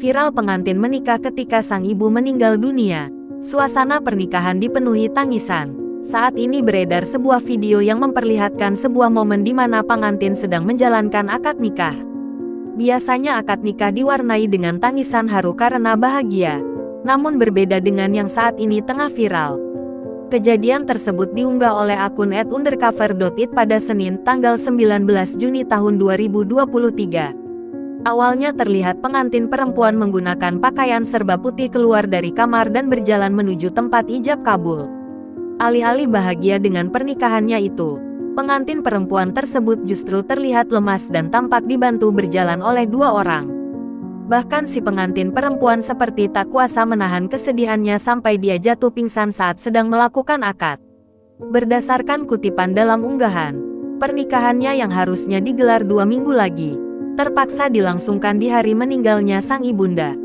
Viral pengantin menikah ketika sang ibu meninggal dunia. Suasana pernikahan dipenuhi tangisan. Saat ini beredar sebuah video yang memperlihatkan sebuah momen di mana pengantin sedang menjalankan akad nikah. Biasanya akad nikah diwarnai dengan tangisan haru karena bahagia. Namun berbeda dengan yang saat ini tengah viral. Kejadian tersebut diunggah oleh akun @undercover.it pada Senin, tanggal 19 Juni tahun 2023. Awalnya terlihat pengantin perempuan menggunakan pakaian serba putih keluar dari kamar dan berjalan menuju tempat ijab kabul. Alih-alih bahagia dengan pernikahannya itu, pengantin perempuan tersebut justru terlihat lemas dan tampak dibantu berjalan oleh dua orang. Bahkan si pengantin perempuan seperti tak kuasa menahan kesedihannya sampai dia jatuh pingsan saat sedang melakukan akad. Berdasarkan kutipan dalam unggahan, pernikahannya yang harusnya digelar 2 minggu lagi, terpaksa dilangsungkan di hari meninggalnya sang ibunda.